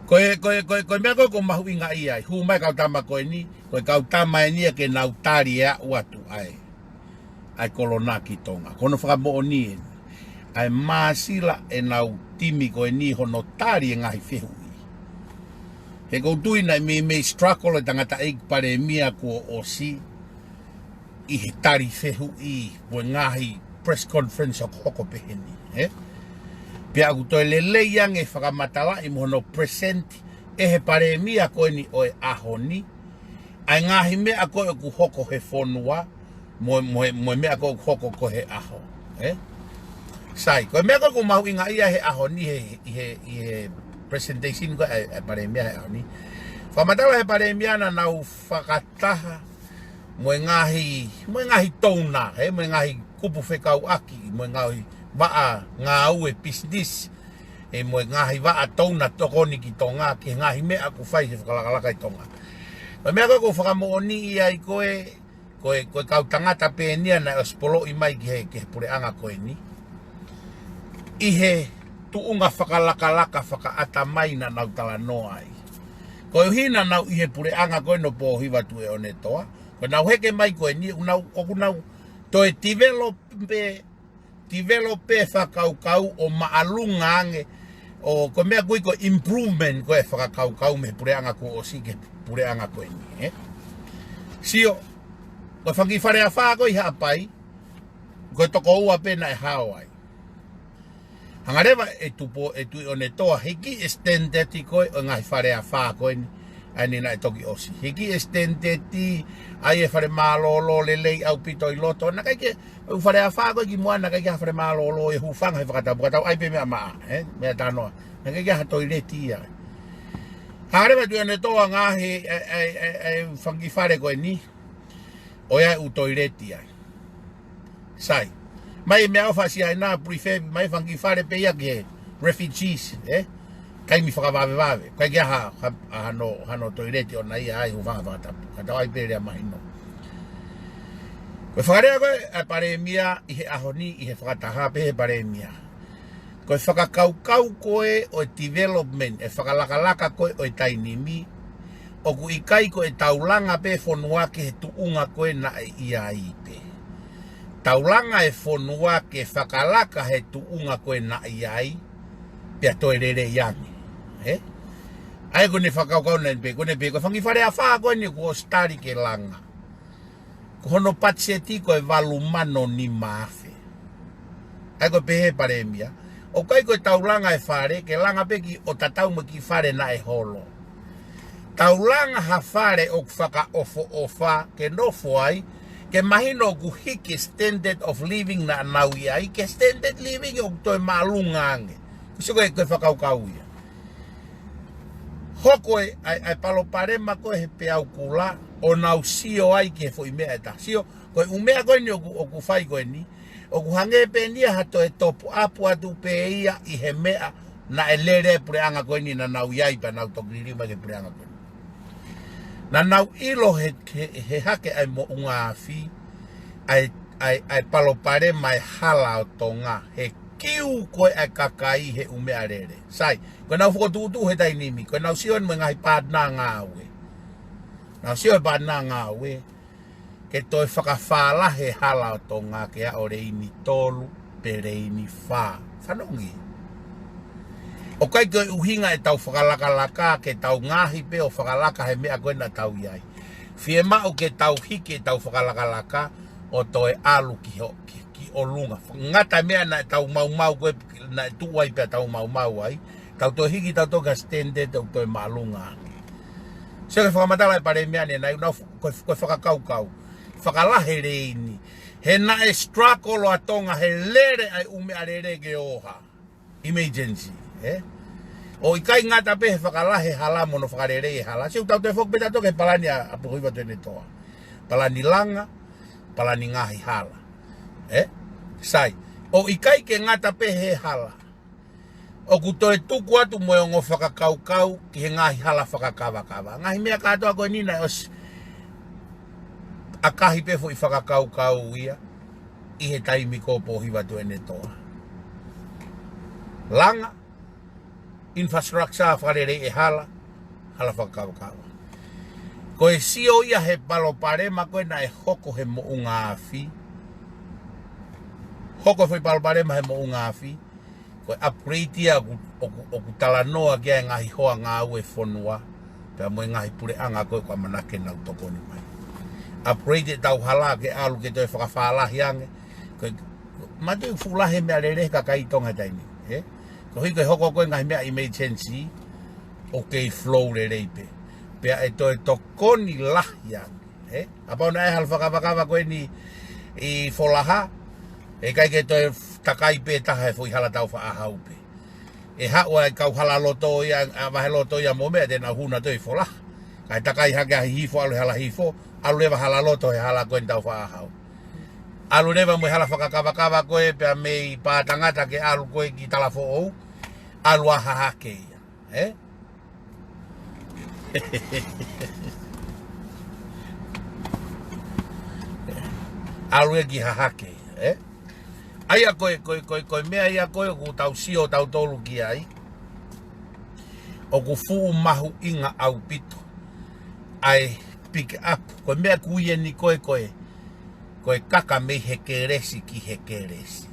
Koe mea koe ko mahu inga ia. Hu mai kau tama koe ni. Koe kau tama e nia ke nau tari ea uatu ai. Ai kolona ki Tonga. Kono whakamo o ni e. Ai maasila e nau timi koe ni hono tari e ngahi whehui. He koutui na me struggle e tangata eik pare mia kua osi. I he tari whehui. Pue ngahi press conference o hoko peheni. Pia aku toi leleiang e whakamatala i mohono present e he pare mia koe ni oe ahoni. Ai ngahi mea koe ku hoko he fonua. Moe mea koe ku hoko ko he aho. Sai, koe mea koe ku mahu inga ia he ahoni he presentation koe e pare mea he ahoni. Whamatala he pare mea na nau whakataha. Moe ngahi tauna, moe ngahi kupu whekau aki, moe ngahi waa ngāu e business, moe ngahi waa tauna tokoni ki Tonga, ki ngahi mea ku whai he whakalakalaka i Tonga. Moe mea koe ko whakamooni ia i koe kau tangata pēnia na espolo i mai ki he pureanga koe ni. I he tuunga whakalakalaka whakaata mai na nau tala noa ai. Koe hina nau i he pureanga koe no po hiwa tu e one toa. Koe nau heke mai koe ni, oku nau toe develope fakau o maalunga ange o koe mea koe ko improvement koe fakau me pureanga ko o sike pureanga koe ni. Sio, koe whangi wharea whaa koe hapai, koe toko ua pena e hawai. Hangarewa e tui one toa, hiki estendeti koe o ngai wharea whaa koe ni. Ani na toki osi. Hiki estendeti ai e whare mālolo lelei au pito i loto. Na kai ke whare a whāko ki moana kai ke whare mālolo e hufanga he whakatau ai pe mea maa. Mea tānoa. Na kai ke ha toileti ia. Harewa tu ane toa ngāhi e whangi whare koe ni. Oia u toileti ai. Sai. Mai mea ofasi ai nā prefab mai whangi whare pe ia ke refugees. Kai mi whakawawe. Kai kia hano toileti o na ia ai hufanga whakatapu. Katau ai pere a mahino. Koe whakarea koe a pare mia i he ahoni i he whakataha pe he pare mia. Koe whakakaukau koe o development e whakalakalaka koe o tainimi. O ku ikai koe taulanga pe fonua ke he tuunga koe na e ia ipe. Taulanga e fonua ke whakalaka he tuunga koe na ia i. Pea toi rere iangi. Ai kone whakaukau nai pe, kone pe, koe whangi whare a whaa koe ni kua stari ke langa. Hono patseti koe walu mano ni maafe. Ai koe pehe paremia. O kai koe taulanga e whare, ke langa peki o tatau mo ki whare na e holo. Taulanga ha whare o faka'ofa ofa, ke nofo ai, ke mahino ku hiki standard of living na nau ai, ke standard living o toi maalunga ange. Kusi koe whakaukau ia. Hoko ai palo parema koe he pe au kula, o nau sio ai ke fo imea eta. Sio, koe umea koe ni o ku whai koe ni, o ku hange pe nia hato e topu apu atu pe ia i he mea na e lere pureanga koe ni na nau iai pa nau tokirima ke pureanga koe ni. Na nau ilo he hake ai mo ngaahi, ai palo parema e hala o Tonga, he kiu koe ai kakai he umea rere. Sai, koe nau whukotutu he tai nimi, koe nau sio ni ngai pātna ngāwe. Nau sio e pātna ngāwe, ke toi whakawhala he hala o Tonga, ke a ore ini tolu, pere ini whā. Whanongi. O kai koe uhinga e tau whakalaka, ke tau ngaahi pe o whakalaka he mea koe na tau iai. Fie ma'u ke tau hiki e tau whakalaka, o toi alu ki olunga. Ngata mea na tau mau koe, na tuai pe tau mau ai. Tau toi hiki tau toka stende tau toi maalunga. Sio ke whakamatala e pare mea ni, nai koe whakakaukau. Whakalahe reini. He na e struggle a Tonga, he lere ai ume arere ke oha. Emergency. O ikai ngata pe he whakalahe hala mono whakarere e hala. Sio tau te whakpeta toke palani a puhuiwa tene toa. Palani langa, palani ngaahi hala. Sai. O ikai ke ngata pe he hala. O kutoe tuku atu moe ngo whakakaukau ki he ngaahi hala whakakawakawa. Ngahi mea katoa koe nina os akahi pe fo i whakakaukau ia i he taimi ko pohiwa tene toa. Langa, infrastructure whakarere e hala whakakaukawa. Koe sio ia he palo parema koe na e hoko he mo ngaahi. Hoko foi palo parema he mo ngaahi. Koe upgrade ia o ku tala noa kia e ngahi hoa ngāu e fonua. Pea mo e ngahi pure anga koe kwa manake nau tokoni mai. Upgrade tau hala ke alu ke toi whakawhalahi ange. Koe matu i fulahe mea rere kakai tonga taini. Ko hui koe hoko koe ngahi mea emergency o kei flow rere ipe. Pea e toi tokoni lahi ange. Apau na e hal whakawakawa koe ni i folaha. E kai ke toi takai pe taha e fui hala tau whaahau pe. E haua e kau hala loto ia, wahe loto ia mo mea tena huna toi folaha. Kai takai hake ahi hifo alu hala hifo. Alu leva hala loto he hala koe tau whaahau. Alu leva mo hala whakakawakawa koe pea mei pātangata ke alu koe ki tala fo'ou. Alu aha hake ia. Alu e ki hahake ia. Aia koe mea ia koe o ku tau sio tau tolu ki ai. O ku fuu mahu inga au pito. Ai pick up. Koe mea kuie ni koe kaka mei hekeresi ki hekeresi.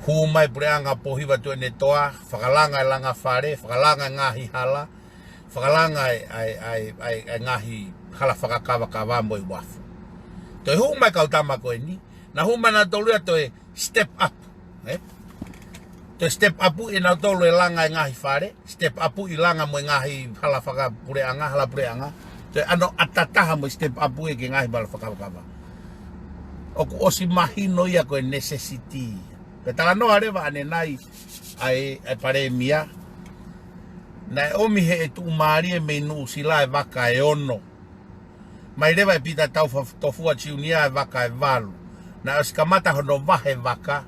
Hu mai preanga pohiwa tuene toa. Whakalanga e langa whare. Whakalanga ngaahi hala. Whakalanga ai ngaahi hala whakakawakawa mo i wafu. Toi hu mai kautama koe ni. Na humana tolua toi step up. Toi step up i na tolu e langa e ngahi whare. Step up i langa mo e ngahi hala whakapureanga, hala pureanga. Toi ano atataha mo step up e ke ngahi bala whakawakawa. Oku osi mahino ia koe necessity. Pe tala noa rewa ane nai ai pare mia. Na e omi he e tu maari e mei nuu sila e waka e ono. Mai rewa e pita tau tofua tiunia e waka e walu. Na os kamata hono wahe waka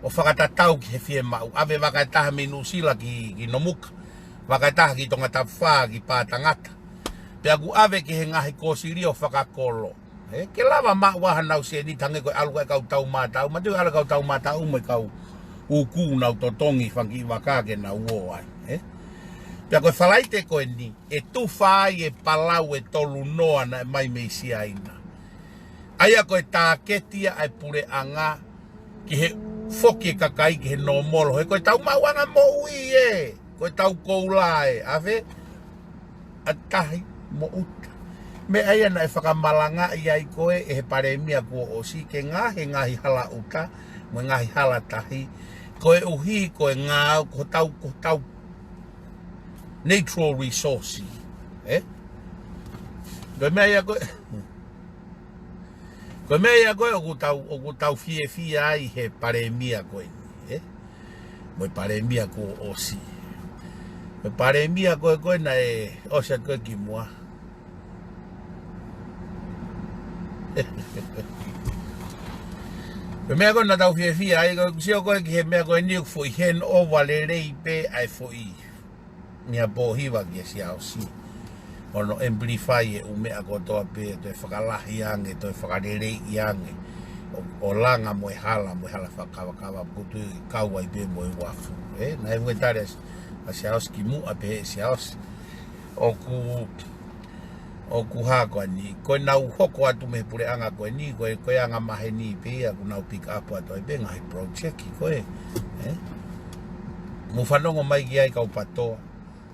o whakatatau ki he fie mau. Ave waka e taha me nusila ki nomuka. Waka e taha ki tonga tawha ki pātangata. Pea ku ave ki he ngahi kōsiri o whakakolo. Ke lava maa waha nau se ni tange koe alu koe kau tau mātau. Ma tui ala kau tau mātau me kau uku nau totongi whanki wakake na uo ai. Pea koe whalaite koe ni e tu whai e palau e tolu noa na mai meisi aina. Aia koe tāketia ai pure anga ki he whoki e kakai ki he no molo. He koe tau mawanga mo ui e. Koe tau koula e. Ave, atahi mo uta. Me ai ana e whakamalanga i ai koe e he paremia kua osi ke ngaahi hala uta, mo ngaahi hala tahi, koe uhi koe ngāu, hotau, natural resource, Koe mea koe, koe mea koe o tau fie ai he paremia koe, mo paremia kua osi. Me paremia koe na e osa koe ki mua. Me mea koe na tau fia ai koe kusio koe ki he mea koe niuk fo i hen o walerei pe ai fo i mea bohiwa ki e si au si. Ono amplify e umea koe toa pe to e whakalahi ange, to e whakarerei i ange. O langa mo e hala whakawakawa kutu i kaua i pe mo e wafu. Na e mwe tare a se aus ki mua pe se aus. Oku hako ni koe nau hoko atu me pure anga koe ni koe anga mahe ni pe aku nau pick up atu ai pe ngai project ki koe mu whanongo mai ki ai kau patoa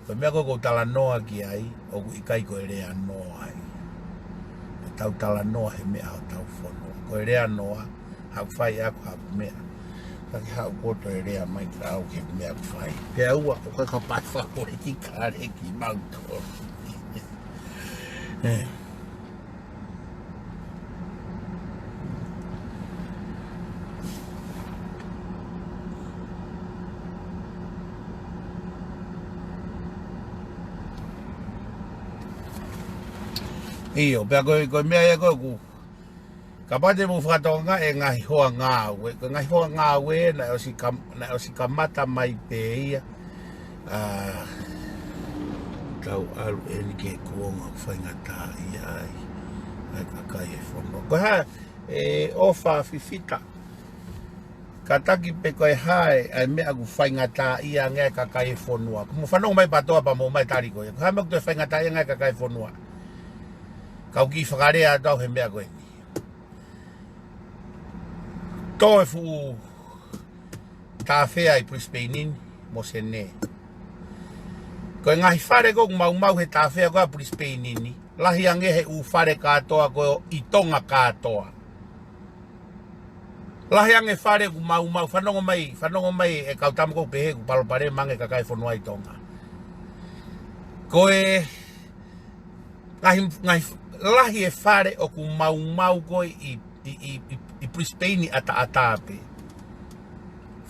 koe mea koe tala noa ki ai oku ikai koe rea noa ai tau tala noa he mea hotau fonua koe rea noa hau whai aku haku mea kaki hau koto e rea mai ka au ke mea ku whai pea ua koe ka pai whakore ki kare ki mauto Iyo, pea koe mea ia koe ku kapate mu fakatokanga'i e ngaahi hoa ngāu koe ngaahi hoa ngāu na osi kamata mai pe ia tau alu e ni ke kuonga whaingata i ai kakai e fonua koe ha e ofa fifita ka taki pe koe hae ai mea ku whaingata i a ngai kakai e fonua mu whanong mai patoa pa mo mai tari koe koe ha mea ku te whaingata i a ngai kakai e fonua kau ki whakarea tau he mea koe ni tō e fu tāwhea i Brisbanein mo se ne koe ngahi whare koe mau he tāwhea koe a Brisbanein lahi ange he u whare katoa koe i Tonga katoa lahi ange whare ku mau whanongo mai e kau tamu kou pehe ku palopare mange kakai fonua i Tonga koe ngahi lahi e whare o ku mau koe i Brisbane ata pe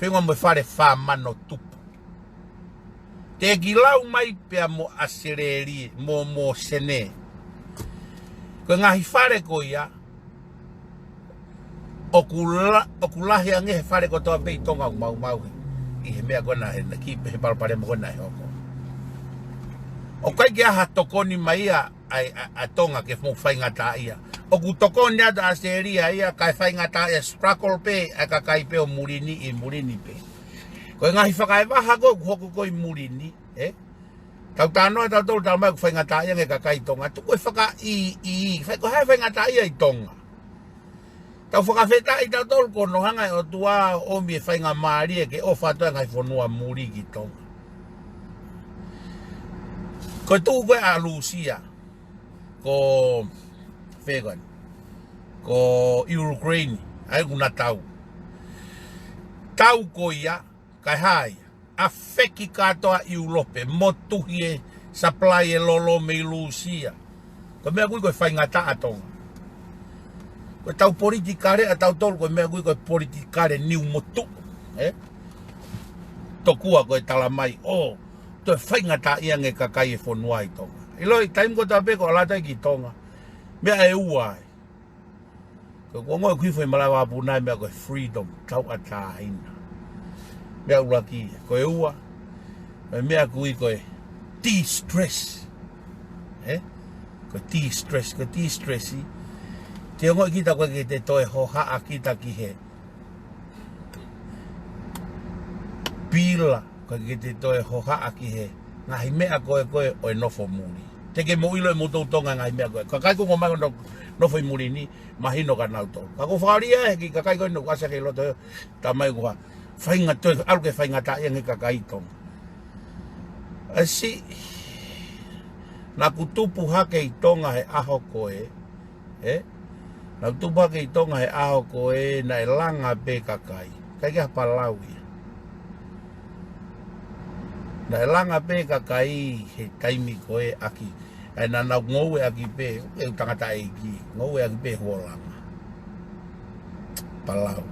whenua mo e whare whamano tupu te gilau mai pea mo asereri mo sene koe ngahi whare ko ia o ku lahi ange he whare ko toa pe i Tonga mau i he mea kona he kipe he palapare mo kona he hoko o kai ki aha tokoni mai a Tonga ke mo whaingata ia o ku tokoni ata aseria ia kai whaingata ia struggle pe a kakai pe o murini pe koe ngahi whakaewaha ko hoko ko i murini tau tānoa tau tolu tau mai ku whaingata ia nge kakai Tonga tu koe ko hai whaingata ia i Tonga tau whakawheta i tau tolu kono hanga e Otua omi e whainga maari e ke ofa toa ngai fonua muri ki Tonga koe tu koe a Lucia ko vegan ko Ukraine ai kuna tau ko ia kai hai a feki katoa i Urope motuhie supply e lolo me Lucia ko mea kui koe whaingata a Tonga koe tau politikare a tau tolu koe mea kui koe politikare niu motu tokua koe tala mai to whaingata ia nge kakai e fonua i Tonga iloi time ko tape ko alata ki Tonga mea e uai ko ngoi kui foi malawa puna mea ko freedom tau ataina mea uraki ko e ua mea kui ko de-stress ko de-stress te ngoi kita ko ke te toe hoha a kita ki he pila ko ke te toe hoha a ki he ngahi mea koe o e nofo muli te ke mo ilo e mo Tonga ngahi mea koe kakai ko ngomai nofo i muli ni mahino ka nauto kako whakaria ki kakai koe no kasa ke loto tamai koha whainga toe alu ke whainga ta ia nge kakai Tonga asi Na kutupu hake I Tonga he aho koe. Na kutupu hake I Tonga he aho koe na ilanga pe kakai. Kai kia palau ia. Na ilanga pe kakai he taimi koe aki. Ai na ngoue aki pe. E tangata eiki. Ngoue aki pe huolanga. Palau.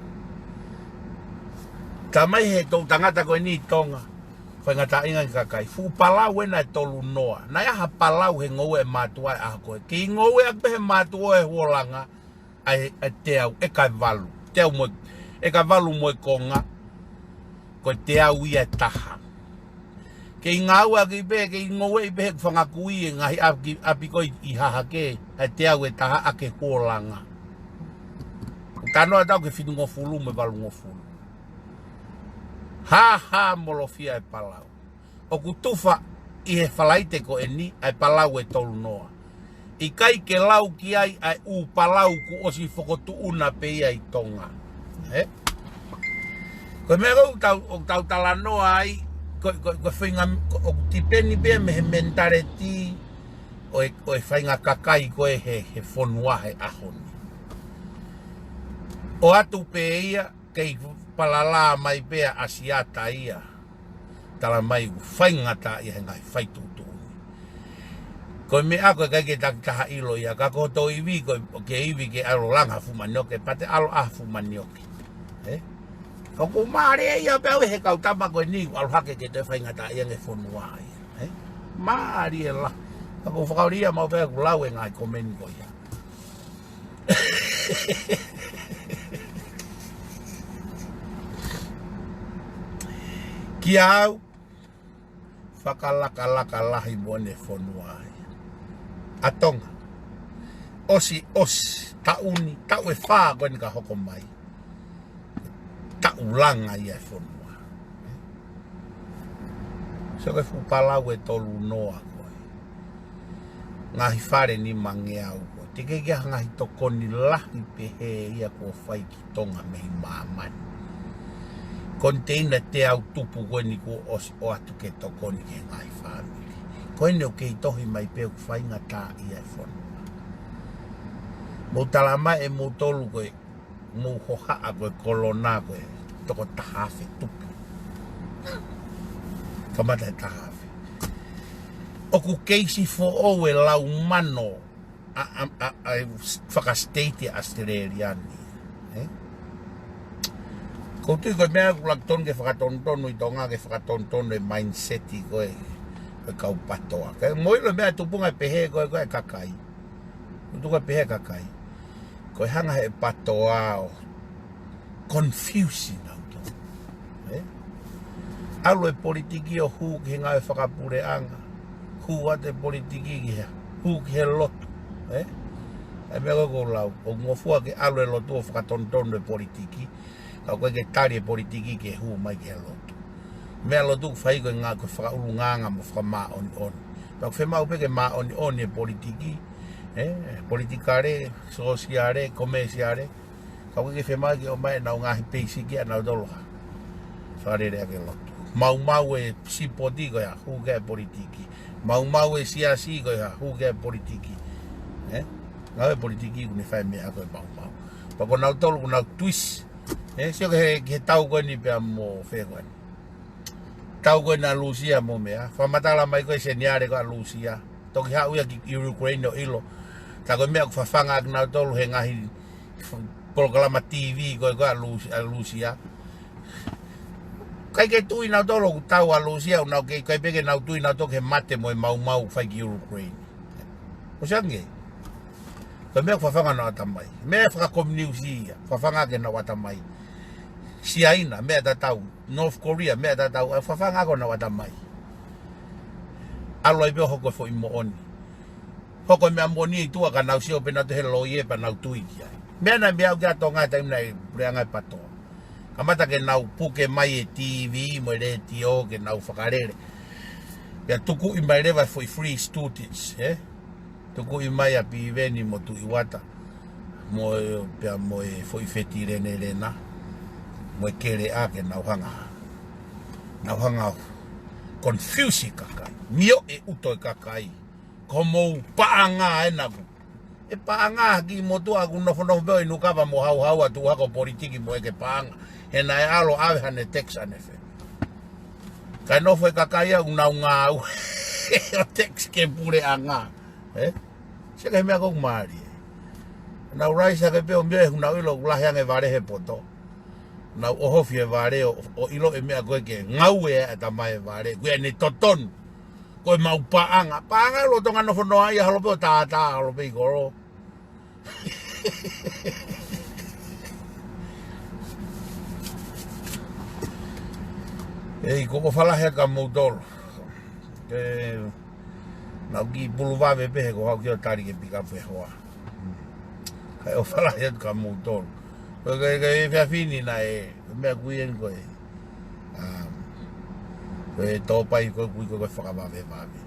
Tamai he tau tangata koe ni Tonga. Koe ngata inga ki kakai. Fu palau ena tolu noa. Na ia ha palau he ngoue matua e aha koe. Ki ngoue aki pe he matua e huolanga. Ai te au e kai valu. Te au moe. E kai valu moe konga. Koe te au ia taha. Ke ngau aki pe. Ke ngoue I pe he whangakui e ngahi api koe I hake. Ai te au e taha ake huolanga. Tanoa tau ke whitu ngofulu me valu ngofulu. Ha molofia e palau. O kutufa I he whalaite ko e ni ai palau e tolu noa. I kai ke lau ki ai ai u palau ku osi whakotu una pe ia I Tonga. Koe mea tau tala noa ai koe whainga o tipeni pe me he mentareti o e whainga kakai koe he fonua he ahoni. O atu pe ia kei palala mai pea asiata ia. Tala mai whaingata ia he ngai whaitutu. Koe mea koe kai ke taha ilo ia. Ka koto iwi koe ke iwi ke alo langa fumanioke. Pate alo fumanioke. Koko maare ia pea he kau tama koe ni. Alo hake ke te whaingata ia nge fonua ia. Maari e la. Kako whakauria mau pea kulau e ngai komeni koe ia. Kia au whakalaka lahi mone fonua. A Tonga. Osi tauni, tau e whaa koe ni ka hoko mai. Tau langa ia e fonua. So koe fupalau e tolu noa koe. Ngāhi whare ni mange au koe. Te kekea ngahi tokoni lahi pehe ia kua whai ki Tonga mehi maamani. Container te au tupu koe ni ko o atu ke tokoni ke ngai family. Koe ne o kei tohi mai peu whainga tā ia e fonua. Mo talama e mo tolu koe, mo hohaa koe kolona koe, toko tahawhi tupu. Kamata e tahawhi. Oku keisi fo o e lau mano a fakastate Australiani. Koutu koe mea kulakton ke fakatontonu I Tonga ke fakatontonu e mindseti koe kau patoa. Kai moilo mea tupunga pehe koe kakai. Kutu koe pehe kakai. Koe hanga he patoa o confusing auto. Alu e politiki o hu ki ngā e whakapure anga. Hu ate politiki ki hea. Hu ki he lotu. E mea koe lau. O ngofua ke alu e lotu o fakatontonu e politiki. Kau koe ke tari e politiki ke hu mai ke lotu. Mea lotu whai koe ngā koe whakaulu nganga mo whaka oni. Pau whemau peke oni e politiki. Politikare, sosiare, komesiare. Kau koe ke whemau ke omai nau ngāhi peisi ki anau doloha. Wharere ake lotu. Mau e sipoti koe ha hu ke politiki. Mau e siasi koe ha hu ke politiki. Ngau e politiki kune whai mea koe mau. Pako nau tolu kunau twist. Sio ke tau koe ni pia mo whea koe ni. Tau koe na Lucia mo mea. Whamatala mai koe seniare koe a Lucia. Toki hau ia ki Ukraine o ilo. Ta koe mea ku whawhanga aki nau tolu he ngahi proklama TV koe koe a Lucia. Kai ke tui nau tolu ku tau a Lucia. Unau ke kai peke nau tui nau toke he mate mo e mau whai ki Ukraine. O siange? Koe mea ku whawhanga na watamai. Mea whakakomniusi ia. Whawhanga ke na watamai. Siaina, mea tatau. North Korea, mea tatau. Whawhanga ko na watamai. Alo i peo hoko fo imo oni. Hoko mea moni i tua ka nau sio pe nau te he loie pa nau tui ki ai. Mea na mea au kia tonga e taimna i preanga i patoa. Kamata ke nau puke mai e TV, mo e re tio, ke nau whakarere. Pea tuku i mai rewa for free students, Tuku i mai a piveni mo tu iwata. Mo e foi feti rene rena. Mo e kere a ke nau hanga. Nau hanga confusi kakai. Mio e uto e kakai. como paanga enaku. E paanga ki motua ku no fono be no kava mo hau atu hako politiki mo ke paanga. E na alo ave hane Texan efe. Kai no foi kakaia una ngāu. O tex ke pure anga. Se ke mea ko mari. Na uraisa ke pe o mea una ilo ulahiange vare he poto. Na ohofi e vare o ilo e mea koe ke ngau e tama e vare. Koe ni totonu. Koe mau paanga. Paanga lo tonga no fono ai halope o tātā halope i koro. E koko falahe ka moutolo. Na ki puluwawe pehe ko hau ki o tari ke pika pehe hoa. Kai o falahe ka moutolo. Koe e whiawhini na e mea kuien koe. Koe tōpai koe kui koe whakawawe wawe.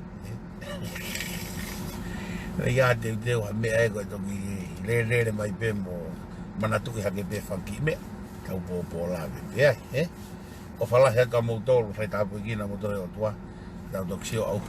Ia te uteo ha mea e koe toki re mai pe mo manatuki hake pe whanki mea. Kau pōpō lawe. Ia, o falahe ka moutolo whai tāpu i kina motohe Otua. Tau toki sio au.